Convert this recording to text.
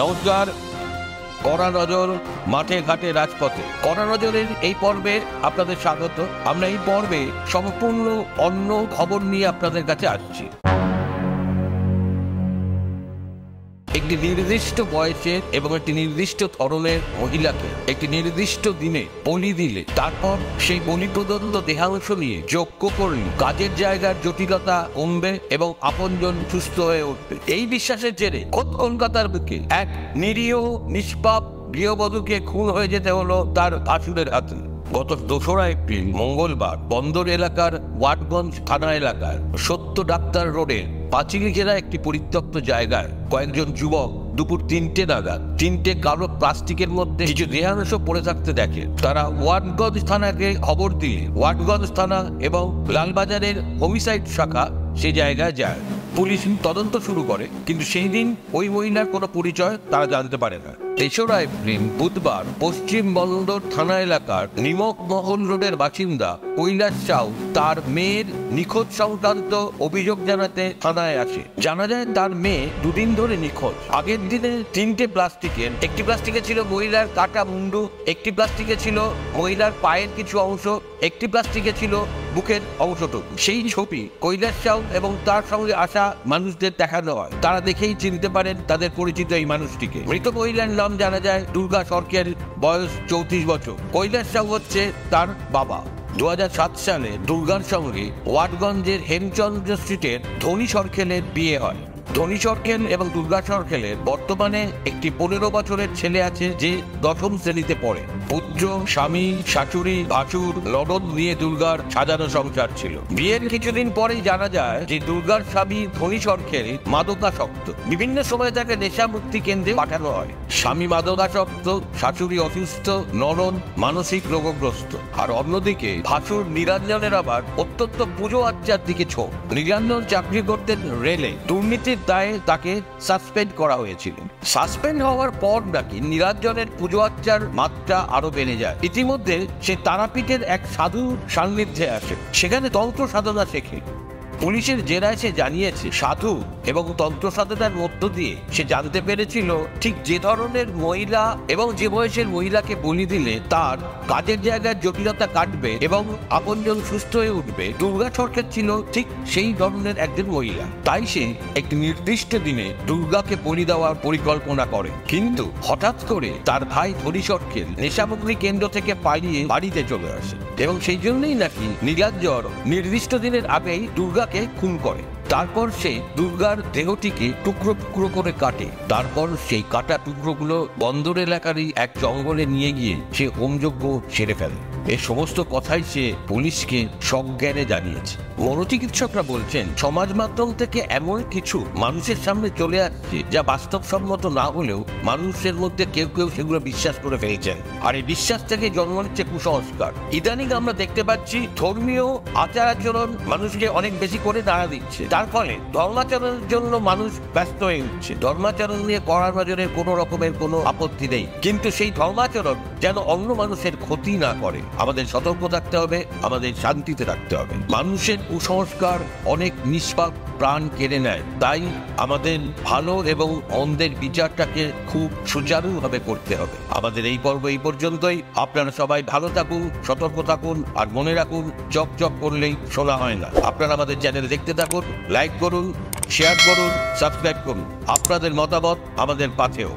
নমস্কার। কড়া নজর মাঠে ঘাটে রাজপথে, কড়া নজরের এই পর্বে আপনাদের স্বাগত। আমরা এই পর্বে সম্পূর্ণ অন্য খবর নিয়ে আপনাদের কাছে আসছি। একটি নির্দিষ্ট বয়সের এবং একটি নির্দিষ্ট ধরনের মহিলাকে একটি নির্দিষ্ট দিনে বলি দিলে তারপর সেই বলি প্রদত্ত দেহাংশ নিয়ে যজ্ঞ করলে কাজের জায়গার জটিলতা কমবে এবং আপনজন সুস্থ হয়ে উঠবে। এই বিশ্বাসের জেরে কলকাতার বুকে এক নিরীহ নিষ্পাপ গৃহবধূকে খুন হয়ে যেতে হলো তার ভাসুরের হাতে। গত 2রা এপ্রিল মঙ্গলবার বন্দর এলাকার ওয়াটগঞ্জ থানা এলাকার সত্য ডাক্তার রোডের পাঁচিলি ঘেরা একটি পরিত্যক্ত জায়গায় কয়েকজন যুবক দুপুর 3টে নাগাদ 3টে কালো প্লাস্টিকের মধ্যে কিছু দেহাংশ পড়ে থাকতে দেখে। তারা ওয়াটগঞ্জ থানাকে খবর দিয়ে ওয়াটগঞ্জ থানা এবং লালবাজারের হোমিসাইড শাখা সেই জায়গায় যায়। পুলিশ তদন্ত শুরু করে, কিন্তু সেই দিন ওই মহিলার কোনো পরিচয় তারা জানতে পারে না। 3রা এপ্রিল বুধবার পশ্চিম বন্দর থানা এলাকার নিমক মহল রোডের বাসিন্দা কৈলাস সাউ তার মেয়ের নিখোঁজ সংক্রান্ত অভিযোগ জানাতে থানায় আসে। জানা যায় তার মেয়ে 2 দিন ধরে নিখোঁজ। আগের দিনে 3টে প্লাস্টিকের, একটি প্লাস্টিকে ছিল মহিলার কাটা মুন্ডু, একটি প্লাস্টিকে ছিল মহিলার পায়ের কিছু অংশ, একটি প্লাস্টিকে ছিল বুকের অংশটুকু। সেই ছবি কৈলাস সাউ এবং তার সঙ্গে আসা মানুষদের দেখানো হয়। তারা দেখেই চিনতে পারেন তাদের পরিচিত এই মানুষটিকে। মৃত মহিলার নাম জানা যায় দুর্গা সরকের, বয়স 34 বছর। কৈলাস সাউ হচ্ছে তার বাবা। 2007 সালে দুর্গার সঙ্গে ওয়াটগঞ্জের হেমচন্দ্র স্ট্রিটের ধনী সরকেলের বিয়ে হয়। ধনী সরকেল এবং দুর্গা সরকেলের বর্তমানে একটি 15 বছরের ছেলে আছে, যে 10ম শ্রেণীতে পড়ে। পুত্র, স্বামী, শাশুড়ি, ভাসুর, ননদ নিয়ে দুর্গার সাজানো সংসার ছিল। বিয়ের কিছুদিন পরেই জানা যায় যে দুর্গার স্বামী ধনী সরকেল মাদকাসক্ত। বিভিন্ন সময় তাকে নেশা মুক্তি কেন্দ্রে পাঠানো হয়। স্বামী মাদকাসক্ত, শাশুড়ি অসুস্থ, ননদ মানসিক রোগগ্রস্ত। আর অন্যদিকে ভাসুর নিরঞ্জনের আবার অত্যন্ত পুজো আর্চার দিকে ছোট। নিরঞ্জন চাকরি করতেন রেলে। দুর্নীতির দায়ে তাকে সাসপেন্ড করা হয়েছিল। সাসপেন্ড হওয়ার পর নাকি নিরঞ্জনের পুজো আর্চার মাত্রা আরো বেড়ে যায়। ইতিমধ্যে সে তারাপীঠের এক সাধু সান্নিধ্যে আসে, সেখানে তন্ত্র সাধনা শেখে। পুলিশের জেরায় সে জানিয়েছে সাধু এবং তন্ত্র সাধনার মধ্য দিয়ে সে জানতে পেরেছিল ঠিক যে ধরনের মহিলা এবং যে বয়সের মহিলাকে বলি দিলে তার কাজের জায়গার জটিলতা কাটবে এবং আপনজন সুস্থ হয়ে উঠবে, দুর্গা সরকার ছিল ঠিক সেই ধরনের একজন মহিলা। তাই সে একটি নির্দিষ্ট দিনে দুর্গাকে বলি দেওয়ার পরিকল্পনা করে। কিন্তু হঠাৎ করে তার ভাই ধনী সরকেল নেশামুক্তি কেন্দ্র থেকে পালিয়ে বাড়িতে চলে আসে এবং সেই জন্যই নাকি নীলাঞ্জন নির্দিষ্ট দিনের আগেই দুর্গাকে খুন করে। তারপর সে দুর্গার দেহটিকে টুকরো টুকরো করে কাটে। তারপর সেই কাটা টুকরোগুলো বন্দর এলাকারই এক জঙ্গলে নিয়ে গিয়ে সে হোমযজ্ঞ সেরে ফেলে। এই সমস্ত কথাই সে পুলিশকে সজ্ঞানে জানিয়েছে। মনোচিকিৎসকরা বলছেন সমাজ মাধ্যম থেকে এমন কিছু মানুষের সামনে চলে আসছে যা বাস্তবসম্মত না হলেও মানুষের মধ্যে কেউ কেউ সেগুলো বিশ্বাস করে ফেলছেন। আর এই বিশ্বাস থেকে জন্ম নিচ্ছে কুসংস্কার। ইদানিং আমরা দেখতে পাচ্ছি ধর্মীয় আচার আচরণ মানুষকে অনেক বেশি করে নাড়া দিচ্ছে। তার ফলে ধর্মাচরণের জন্য মানুষ ব্যস্ত হয়ে উঠছে। ধর্মাচরণ নিয়ে কড়া নজরের কোনো রকমের কোনো আপত্তি নেই, কিন্তু সেই ধর্মাচরণ যেন অন্য মানুষের ক্ষতি না করে। আমাদের সতর্ক থাকতে হবে, আমাদের শান্তিতে রাখতে হবে। মানুষের কুসংস্কার অনেক নিষ্পাপ প্রাণ কেড়ে নেয়। তাই আমাদের ভালো এবং মন্দের বিচারটাকে খুব সুচারুভাবে করতে হবে। আমাদের এই পর্ব এই পর্যন্তই। আপনারা সবাই ভালো থাকুন, সতর্ক থাকুন, আর মনে রাখুন চকচক করলেই শোনা হয় না। আপনারা আমাদের চ্যানেল দেখতে থাকুন, লাইক করুন, শেয়ার করুন, সাবস্ক্রাইব করুন। আপনাদের মতামত আমাদের পাথেয়।